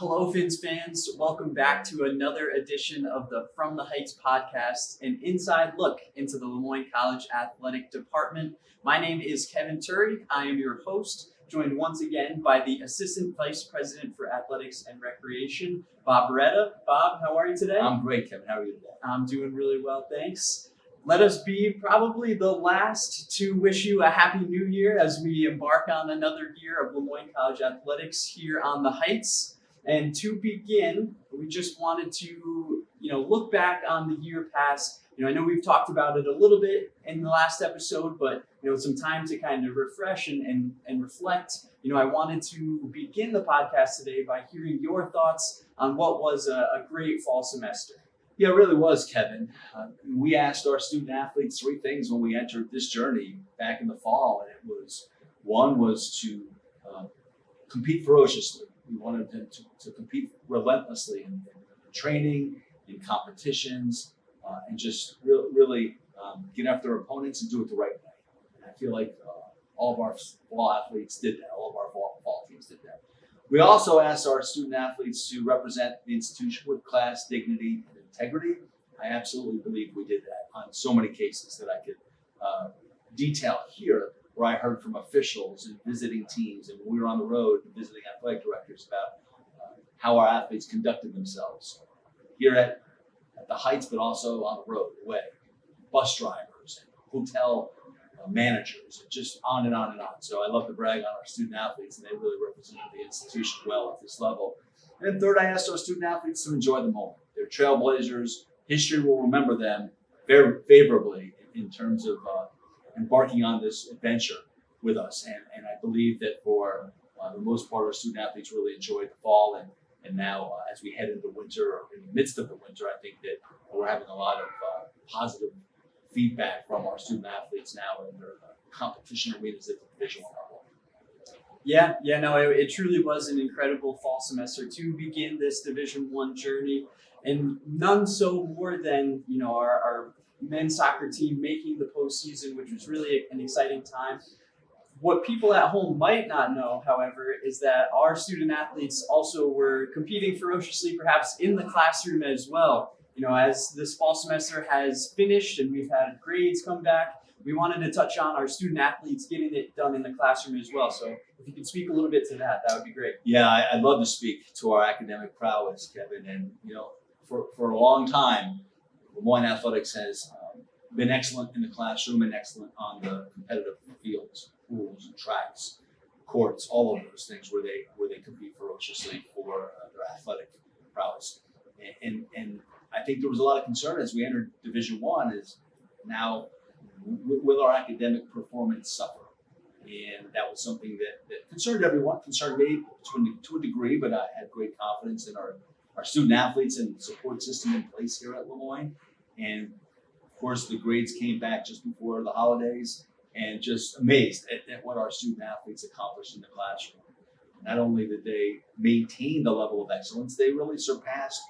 Hello, Fins fans. Welcome back to another edition of the From the Heights podcast, an inside look into the Lemoyne College Athletic Department. My name is Kevin Turry. I am your host, joined once again by the Assistant Vice President for Athletics and Recreation, Bob Beretta. Bob, how are you today? I'm great, Kevin. How are you today? I'm doing really well, thanks. Let us be probably the last to wish you a happy new year as we embark on another year of Lemoyne College athletics here on the Heights. And to begin, we just wanted to, look back on the year past. I know we've talked about it a little bit in the last episode, but, some time to kind of refresh and reflect. I wanted to begin the podcast today by hearing your thoughts on what was a great fall semester. Yeah, it really was, Kevin. We asked our student athletes three things when we entered this journey back in the fall, and one was to compete ferociously. We wanted them to compete relentlessly in training, in competitions, and just really get after their opponents and do it the right way. And I feel like all of our fall athletes did that. All of our fall teams did that. We also asked our student athletes to represent the institution with class, dignity, and integrity. I absolutely believe we did that on so many cases that I could detail here, where I heard from officials and visiting teams, and when we were on the road visiting athletic directors about how our athletes conducted themselves here at the Heights, but also on the road, away. Bus drivers, and hotel managers, and just on and on and on. So I love to brag on our student athletes, and they really represented the institution well at this level. And then third, I asked our student athletes to enjoy the moment. They're trailblazers. History will remember them very favorably in terms of embarking on this adventure with us. And I believe that for the most part, our student athletes really enjoyed the fall. And now as we head into winter, or in the midst of the winter, I think that we're having a lot of positive feedback from our student athletes now in their competition arenas at the Division I level. It truly was an incredible fall semester to begin this Division I journey, and none so more than our men's soccer team making the postseason, which was really an exciting time. What people at home might not know, however, is that our student athletes also were competing ferociously, perhaps in the classroom as well. As this fall semester has finished and we've had grades come back, we wanted to touch on our student athletes getting it done in the classroom as well. So if you could speak a little bit to that, that would be great. Yeah, I'd love to speak to our academic prowess, Kevin. And, for a long time, Lemoyne Athletics has been excellent in the classroom and excellent on the competitive fields, pools and tracks, courts, all of those things where they compete ferociously for their athletic prowess. And I think there was a lot of concern as we entered Division I is now will our academic performance suffer? And that was something that concerned everyone, concerned me to a degree, but I had great confidence in our student athletes and support system in place here at Lemoyne. And of course, the grades came back just before the holidays, and just amazed at what our student athletes accomplished in the classroom. Not only did they maintain the level of excellence, they really surpassed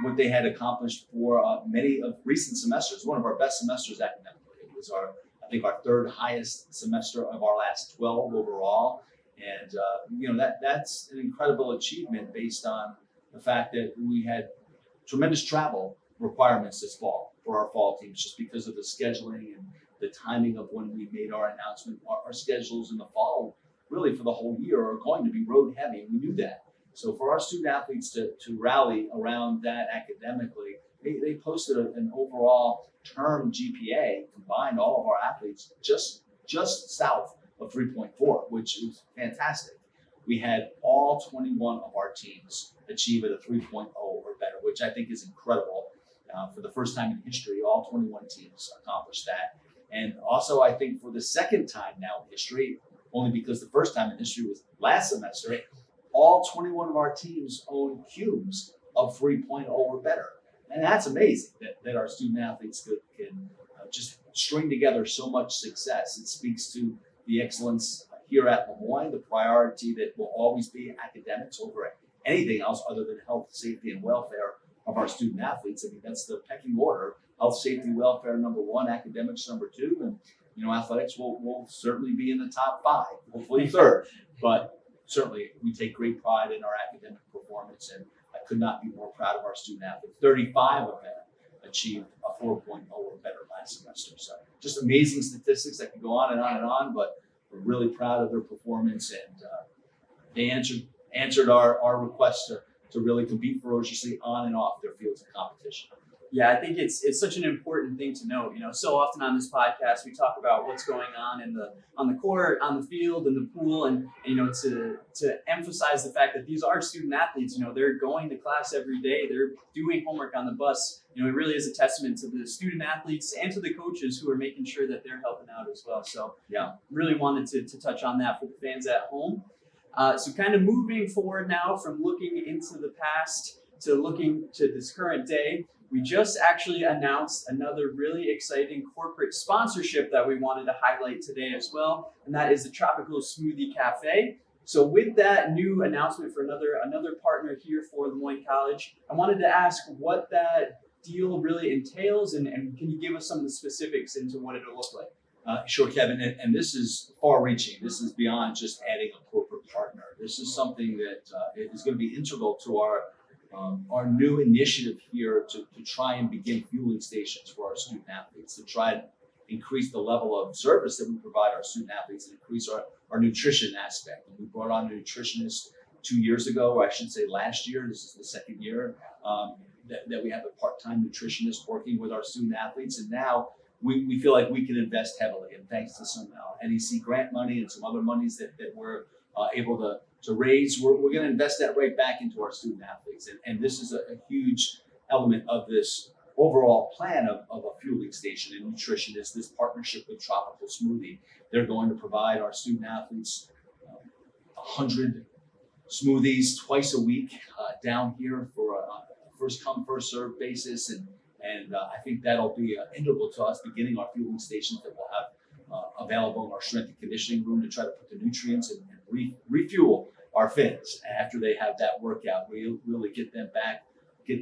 what they had accomplished for many of recent semesters. One of our best semesters academically. It was our third highest semester of our last 12 overall. And that's an incredible achievement based on the fact that we had tremendous travel requirements this fall for our fall teams, just because of the scheduling and the timing of when we made our announcement. Our schedules in the fall, really for the whole year, are going to be road heavy, and we knew that. So for our student athletes to rally around that academically, they posted an overall term GPA, combined all of our athletes, just south of 3.4, which is fantastic. We had all 21 of our teams achieve at a 3.0 or better, which I think is incredible. For the first time in history, all 21 teams accomplished that. And also, I think for the second time now in history, only because the first time in history was last semester, all 21 of our teams own cubes of 3.0 or better. And that's amazing that our student athletes can just string together so much success. It speaks to the excellence here at Lemoyne, the priority that will always be academics over anything else other than health, safety, and welfare of our student athletes. I mean, that's the pecking order. Health, safety, welfare, number one, academics, number two. And, athletics will certainly be in the top five, hopefully third. But certainly we take great pride in our academic performance, and I could not be more proud of our student athletes. 35 of them achieved a 4.0 or better last semester. So just amazing statistics that can go on and on and on, but we're really proud of their performance, and they answered our request to really compete ferociously on and off their fields of competition. Yeah, I think it's such an important thing to note. So often on this podcast we talk about what's going on on the court, on the field, in the pool, and to emphasize the fact that these are student athletes. They're going to class every day. They're doing homework on the bus. It really is a testament to the student athletes and to the coaches who are making sure that they're helping out as well. So Yeah. really wanted to touch on that for the fans at home. So kind of moving forward now from looking into the past to looking to this current day. We just actually announced another really exciting corporate sponsorship that we wanted to highlight today as well, and that is the Tropical Smoothie Cafe. So with that new announcement for another partner here for Lemoyne College, I wanted to ask what that deal really entails, and can you give us some of the specifics into what it'll look like? Sure, Kevin, and this is far-reaching. This is beyond just adding a corporate partner. This is something that is going to be integral to our new initiative here to try and begin fueling stations for our student athletes, to try and increase the level of service that we provide our student athletes and increase our nutrition aspect. And we brought on a nutritionist 2 years ago, or I should say last year. This is the second year that we have a part-time nutritionist working with our student athletes. And now we feel like we can invest heavily. And thanks to some NEC grant money and some other monies that we're able to raise, we're going to invest that right back into our student athletes. And this is a huge element of this overall plan of a fueling station and nutrition is this partnership with Tropical Smoothie. They're going to provide our student athletes 100 smoothies twice a week down here for a first come, first served basis. And I think that'll be integral to us beginning our fueling stations that we'll have available in our strength and conditioning room to try to put the nutrients and refuel our fins after they have that workout. We really get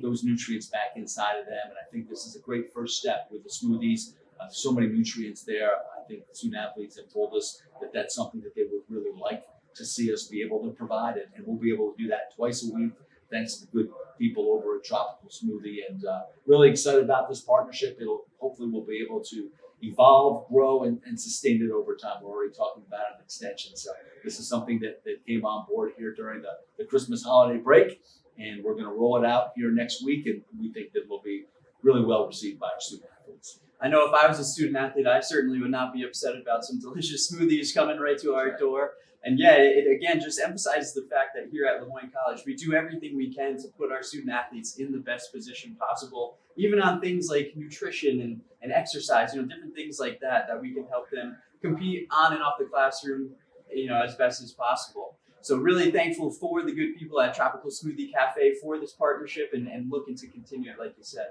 those nutrients back inside of them. And I think this is a great first step with the smoothies. So many nutrients there. I think the student athletes have told us that that's something that they would really like to see us be able to provide it. And we'll be able to do that twice a week thanks to the good people over at Tropical Smoothie. And really excited about this partnership. Hopefully we'll be able to evolve, grow, and sustain it over time. We're already talking about an extension. So this is something that came on board here during the Christmas holiday break. And we're going to roll it out here next week. And we think that will be really well received by our student athletes. I know if I was a student athlete, I certainly would not be upset about some delicious smoothies coming right to our door. And yeah, it again just emphasizes the fact that here at Lemoyne College, we do everything we can to put our student athletes in the best position possible, even on things like nutrition and exercise, different things like that we can help them compete on and off the classroom, as best as possible. So really thankful for the good people at Tropical Smoothie Cafe for this partnership and looking to continue it, like you said.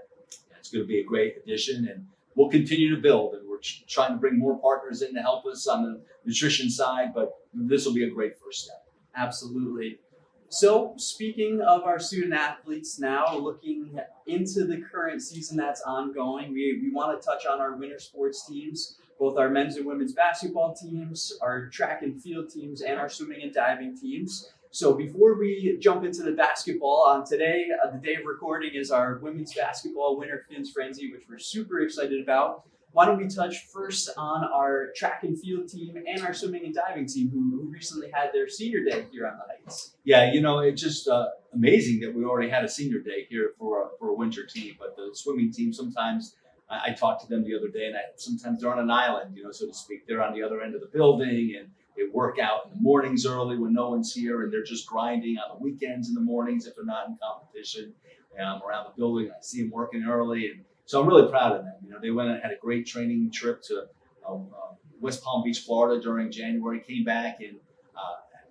It's going to be a great addition, and we'll continue to build, and we're trying to bring more partners in to help us on the nutrition side, but this will be a great first step. Absolutely. So speaking of our student athletes now, looking into the current season that's ongoing, we want to touch on our winter sports teams, both our men's and women's basketball teams, our track and field teams, and our swimming and diving teams. So before we jump into the basketball, on today, the day of recording is our women's basketball Winter Fins Frenzy, which we're super excited about. Why don't we touch first on our track and field team and our swimming and diving team who recently had their senior day here on the Heights? Yeah, it's just amazing that we already had a senior day here for a winter team. But the swimming team, sometimes I talked to them the other day, and sometimes they're on an island, so to speak. They're on the other end of the building, and they work out in the mornings early when no one's here, and they're just grinding on the weekends in the mornings if they're not in competition. Around the building, I see them working early, and so I'm really proud of them. They went and had a great training trip to West Palm Beach, Florida during January, came back and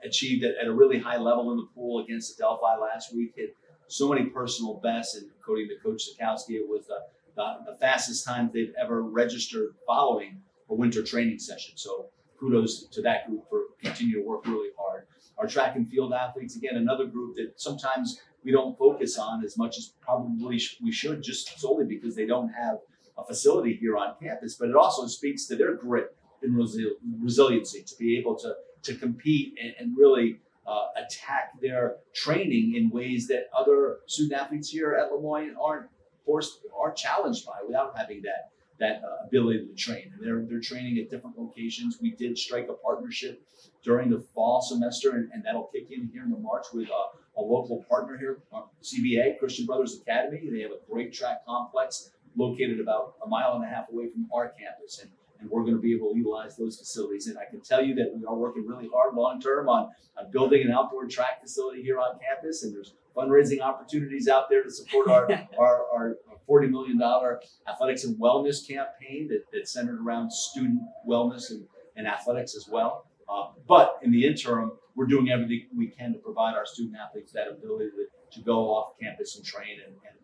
achieved at a really high level in the pool against Adelphi last week, hit so many personal bests, and according to Coach Sikowski, it was the fastest time they've ever registered following a winter training session. So kudos to that group for continuing to work really hard. Our track and field athletes, again, another group that sometimes we don't focus on as much as probably we should, just solely because they don't have a facility here on campus. But it also speaks to their grit and resiliency to be able to compete and really attack their training in ways that other student athletes here at Lemoyne aren't challenged by without having that ability to train. And they're training at different locations. We did strike a partnership during the fall semester, and that'll kick in here in the March with a local partner here, CBA, Christian Brothers Academy. They have a great track complex located about 1.5 miles away from our campus. And we're going to be able to utilize those facilities. And I can tell you that we are working really hard long term on building an outdoor track facility here on campus. And there's fundraising opportunities out there to support our $40 million athletics and wellness campaign that's centered around student wellness and athletics as well. But in the interim, we're doing everything we can to provide our student athletes that ability to go off campus and train.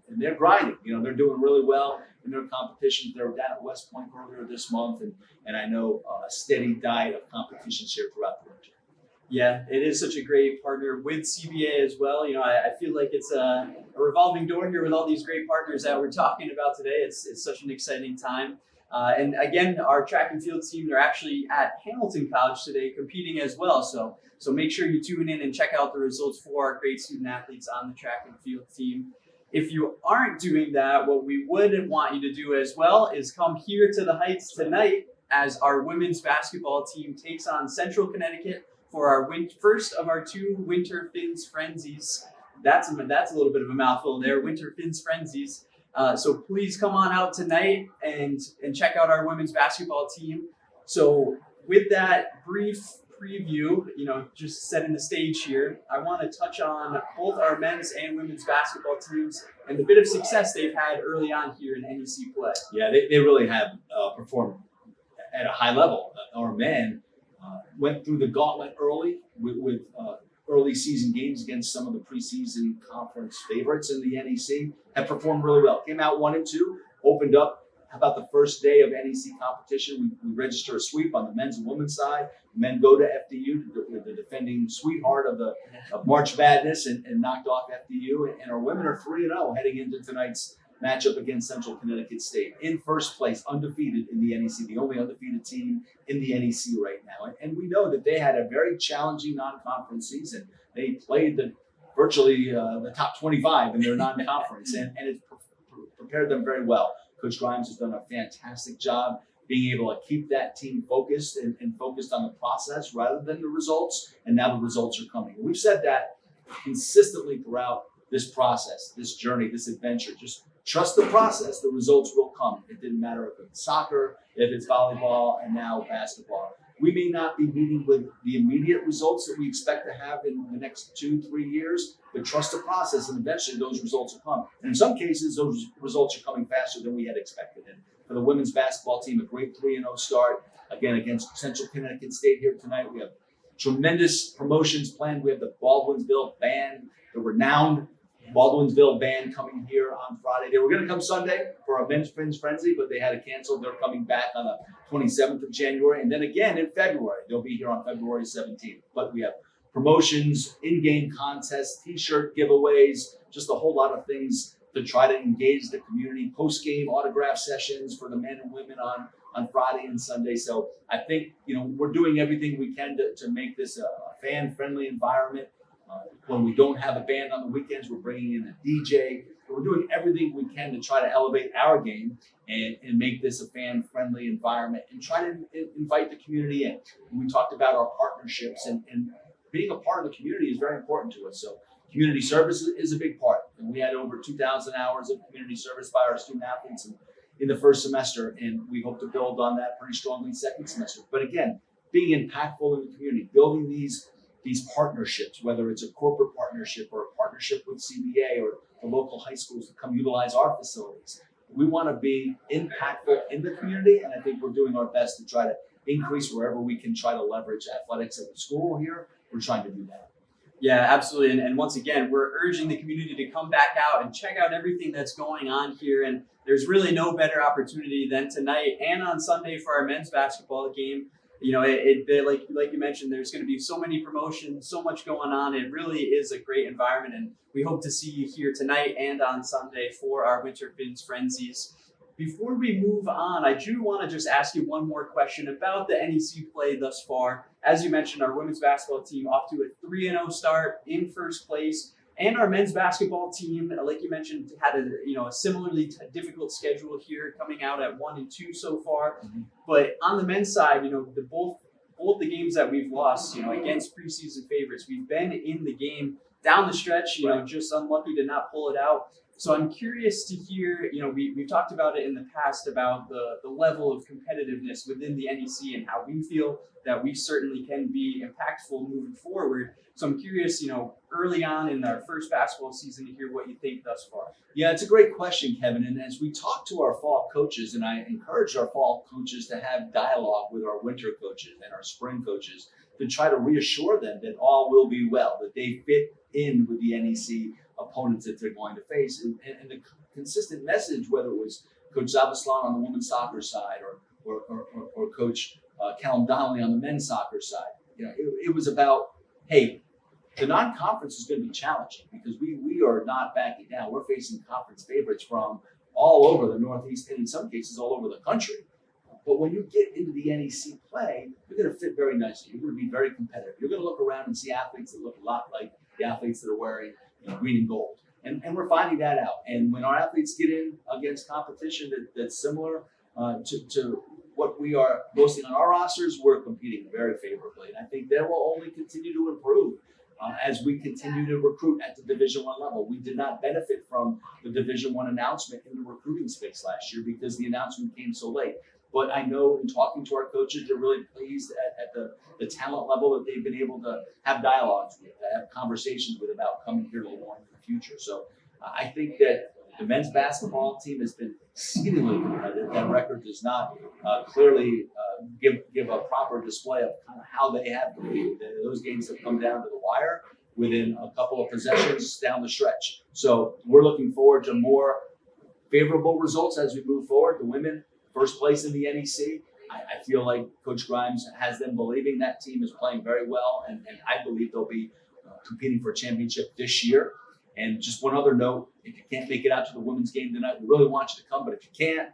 And they're grinding. They're doing really well in their competitions. They were down at West Point earlier this month, and I know a steady diet of competitions here throughout the winter. Yeah, it is such a great partner with CBA as well. I feel like it's a revolving door here with all these great partners that we're talking about today. It's such an exciting time. And again, our track and field team, they're actually at Hamilton College today competing as well. So make sure you tune in and check out the results for our great student athletes on the track and field team. If you aren't doing that, what we would want you to do as well is come here to the Heights tonight as our women's basketball team takes on Central Connecticut for our first of our 2 Winter Finns Frenzies. That's a little bit of a mouthful there, Winter Finns Frenzies. So please come on out tonight and check out our women's basketball team. So with that brief preview, just setting the stage here, I want to touch on both our men's and women's basketball teams and the bit of success they've had early on here in NEC play. Yeah, they really have performed at a high level. Our men went through the gauntlet early with early season games against some of the preseason conference favorites in the NEC, have performed really well. Came out 1-2, opened up. How about the first day of NEC competition? We register a sweep on the men's and women's side. Men go to FDU, the defending sweetheart of March Madness, and knocked off FDU. And our women are 3-0 heading into tonight's matchup against Central Connecticut State. In first place, undefeated in the NEC, the only undefeated team in the NEC right now. And we know that they had a very challenging non-conference season. They played virtually the top 25 in their non-conference, and it's prepared them very well. Coach Grimes has done a fantastic job being able to keep that team focused and focused on the process rather than the results. And now the results are coming. We've said that consistently throughout this process, this journey, this adventure. Just trust the process. The results will come. It didn't matter if it's soccer, if it's volleyball, and now basketball. We may not be meeting with the immediate results that we expect to have in the next 2-3 years, but trust the process, and eventually those results will come. And in some cases, those results are coming faster than we had expected. And for the women's basketball team, a great 3-0 start, again, against Central Connecticut State here tonight. We have tremendous promotions planned. We have the Baldwinsville Band, the renowned Baldwinsville Band coming here on Friday. They were going to come Sunday for our Men's Finns Frenzy, but they had to cancel. They're coming back on the 27th of January. And then again in February. They'll be here on February 17th. But we have promotions, in-game contests, T-shirt giveaways, just a whole lot of things to try to engage the community. Post-game autograph sessions for the men and women on Friday and Sunday. So I think, we're doing everything we can to make this a fan-friendly environment. When we don't have a band on the weekends, we're bringing in a DJ. We're doing everything we can to try to elevate our game and make this a fan-friendly environment and try to invite the community in. We talked about our partnerships, and being a part of the community is very important to us. So community service is a big part. And we had over 2,000 hours of community service by our student athletes in the first semester, and we hope to build on that pretty strongly second semester. But again, being impactful in the community, building these partnerships, whether it's a corporate partnership or a partnership with CBA or the local high schools to come utilize our facilities. We want to be impactful in the community, and I think we're doing our best to try to increase wherever we can try to leverage athletics at the school here. We're trying to do that. Yeah, absolutely. And once again, we're urging the community to come back out and check out everything that's going on here. And there's really no better opportunity than tonight and on Sunday for our men's basketball game. Like you mentioned, there's going to be so many promotions, so much going on. It really is a great environment, and we hope to see you here tonight and on Sunday for our Winter Finns Frenzies. Before we move on, I do want to just ask you one more question about the NEC play thus far. As you mentioned, our women's basketball team off to a 3-0 start in first place. And our men's basketball team, like you mentioned, had a similarly difficult schedule here, coming out at 1-2 so far. Mhm. But on the men's side, both the games that we've lost, against preseason favorites, we've been in the game down the stretch, just unlucky to not pull it out. So I'm curious to hear, we've talked about it in the past about the level of competitiveness within the NEC and how we feel that we certainly can be impactful moving forward. So I'm curious, early on in our first basketball season, to hear what you think thus far. Yeah, it's a great question, Kevin. And as we talk to our fall coaches, and I encourage our fall coaches to have dialogue with our winter coaches and our spring coaches to try to reassure them that all will be well, that they fit in with the NEC opponents that they're going to face. And the consistent message, whether it was Coach Zavaslan on the women's soccer side or Coach Callum Donnelly on the men's soccer side, it was about, hey, the non-conference is going to be challenging because we are not backing down. We're facing conference favorites from all over the Northeast and in some cases all over the country. But when you get into the NEC play, you're going to fit very nicely. You're going to be very competitive. You're going to look around and see athletes that look a lot like the athletes that are wearing green and gold. And we're finding that out. And when our athletes get in against competition that's similar to what we are boasting on our rosters, we're competing very favorably. And I think that will only continue to improve as we continue to recruit at the Division I level. We did not benefit from the Division I announcement in the recruiting space last year because the announcement came so late. But I know in talking to our coaches, they're really pleased at the talent level that they've been able to have dialogues with, have conversations with about coming here to Lemoyne in the future. So I think that the men's basketball team has been exceedingly competitive. That record does not clearly give a proper display of kind of how they have competed. Those games have come down to the wire within a couple of possessions down the stretch. So we're looking forward to more favorable results as we move forward. The women, first place in the NEC. I feel like Coach Grimes has them believing that team is playing very well, and I believe they'll be competing for a championship this year. And just one other note, if you can't make it out to the women's game tonight, we really want you to come. But if you can't,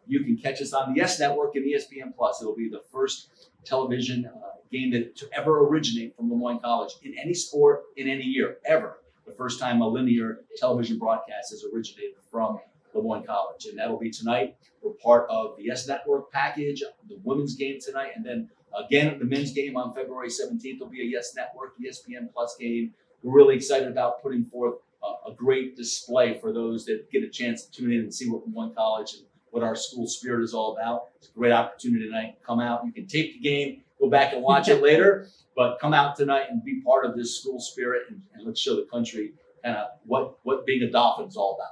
you can catch us on the YES Network and ESPN+. It'll be the first television game to ever originate from Lemoyne College in any sport in any year, ever. The first time a linear television broadcast has originated from Lemoyne College. And that'll be tonight. We're part of the YES Network package, the women's game tonight, and then again, the men's game on February 17th will be a YES Network, ESPN Plus game. We're really excited about putting forth a great display for those that get a chance to tune in and see what Lemoyne College and what our school spirit is all about. It's a great opportunity tonight. Come out. You can tape the game, go back and watch it later, but come out tonight and be part of this school spirit and let's show the country kind of what being a Dolphin is all about.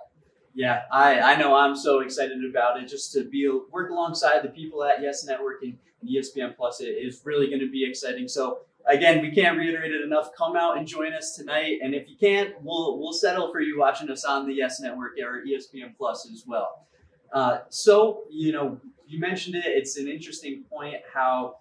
Yeah, I know I'm so excited about it. Just to work alongside the people at YES Network and ESPN Plus, it is really going to be exciting. So again, we can't reiterate it enough. Come out and join us tonight, and if you can't, we'll settle for you watching us on the YES Network or ESPN Plus as well. So you mentioned it. It's an interesting point how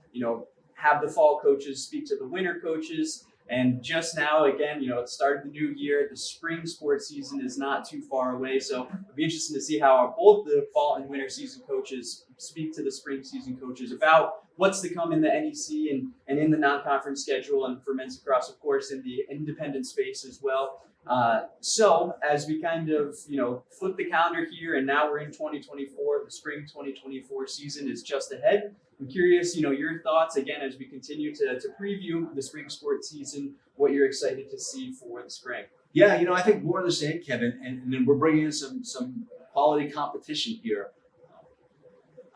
have the fall coaches speak to the winter coaches. And just now, again, it started the new year. The spring sports season is not too far away. So it'll be interesting to see how both the fall and winter season coaches speak to the spring season coaches about what's to come in the NEC and in the non-conference schedule, and for men's lacrosse, of course, in the independent space as well. So as we kind of, flip the calendar here, and now we're in 2024, the spring 2024 season is just ahead. I'm curious, your thoughts again as we continue to preview the spring sports season, what you're excited to see for the spring. Yeah, I think more of the same, Kevin, and then we're bringing in some quality competition here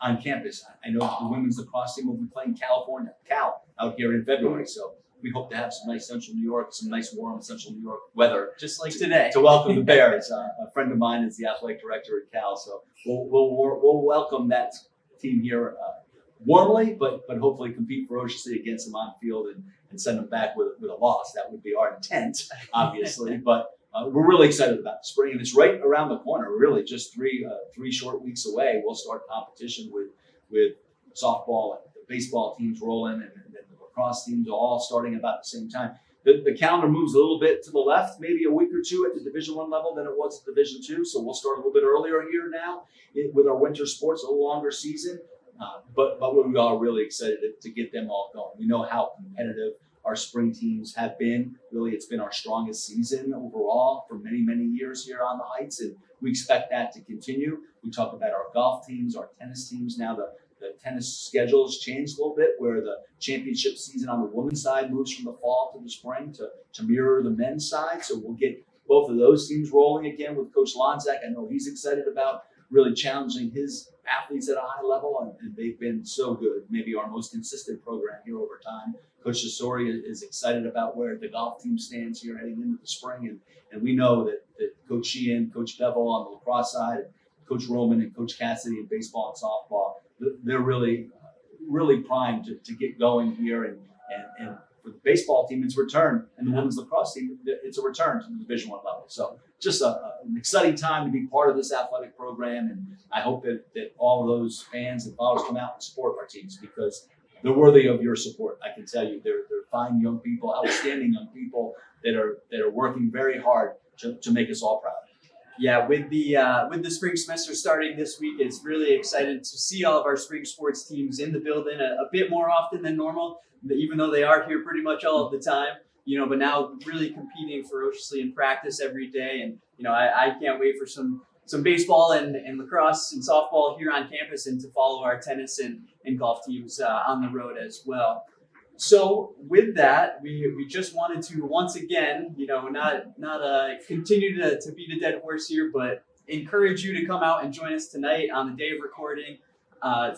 on campus. I know the women's lacrosse team will be playing Cal out here in February, so we hope to have some nice Central New York, some nice warm Central New York weather, just like today, to welcome the Bears. A friend of mine is the athletic director at Cal, so we'll welcome that team here warmly, but hopefully compete ferociously against them on field and send them back with a loss. That would be our intent, obviously. But we're really excited about the spring, and it's right around the corner. Really, just three short weeks away, we'll start competition with softball and the baseball teams rolling, and the lacrosse teams all starting about the same time. the calendar moves a little bit to the left, maybe a week or two at the Division I level than it was at Division II. So we'll start a little bit earlier here now with our winter sports, a little longer season. But we are really excited to get them all going. We know how competitive our spring teams have been. Really, it's been our strongest season overall for many, many years here on the Heights, and we expect that to continue. We talk about our golf teams, our tennis teams. Now the tennis schedule has changed a little bit, where the championship season on the women's side moves from the fall to the spring to mirror the men's side. So we'll get both of those teams rolling again with Coach Lonzak. I know he's excited about really challenging his athletes at a high level, and they've been so good. Maybe our most consistent program here over time. Coach Sasori is excited about where the golf team stands here heading into the spring, and we know that Coach Sheehan, Coach Bevel on the lacrosse side, Coach Roman and Coach Cassidy in baseball and softball, they're really primed to get going here, and for the baseball team, it's a return, and the women's lacrosse team, it's a return to the Division I level. So just an exciting time to be part of this athletic program, and I hope that all of those fans and followers come out and support our teams, because they're worthy of your support. I can tell you, they're fine young people, outstanding young people that are working very hard to make us all proud. Yeah, with the spring semester starting this week, it's really exciting to see all of our spring sports teams in the building a bit more often than normal, even though they are here pretty much all of the time. But now really competing ferociously in practice every day, and I can't wait for some baseball and lacrosse and softball here on campus, and to follow our tennis and golf teams on the road as well. So with that, we just wanted to once again, not continue to beat a dead horse here, but encourage you to come out and join us tonight on the day of recording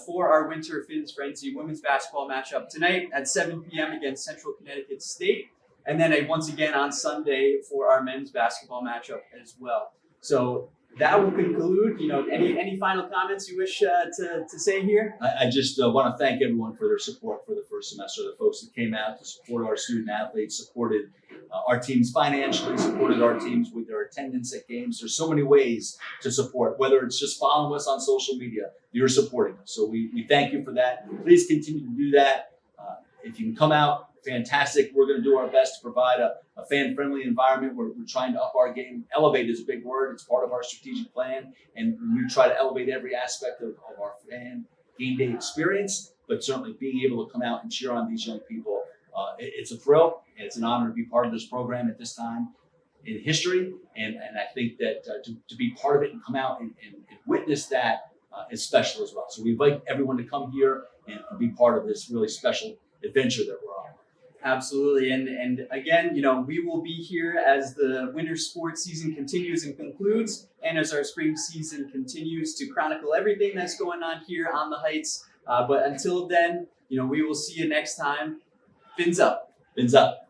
for our Winter Fins Frenzy women's basketball matchup tonight at 7 p.m. against Central Connecticut State, and then once again on Sunday for our men's basketball matchup as well. So that will conclude. Any final comments you wish to say here? I just want to thank everyone for their support for the first semester. The folks that came out to support our student athletes, supported our teams financially, supported our teams with their attendance at games. There's so many ways to support, whether it's just following us on social media, you're supporting us. So we thank you for that. Please continue to do that. If you can come out, fantastic. We're going to do our best to provide a fan-friendly environment. We're trying to up our game. Elevate is a big word. It's part of our strategic plan, and we try to elevate every aspect of our fan game day experience, but certainly being able to come out and cheer on these young people. It's a thrill, and it's an honor to be part of this program at this time in history, and I think that to be part of it and come out and witness that is special as well. So we invite everyone to come here and be part of this really special adventure that we're on. Absolutely. And again, we will be here as the winter sports season continues and concludes, and as our spring season continues to chronicle everything that's going on here on the Heights. But until then, we will see you next time. Fins up. Fins up.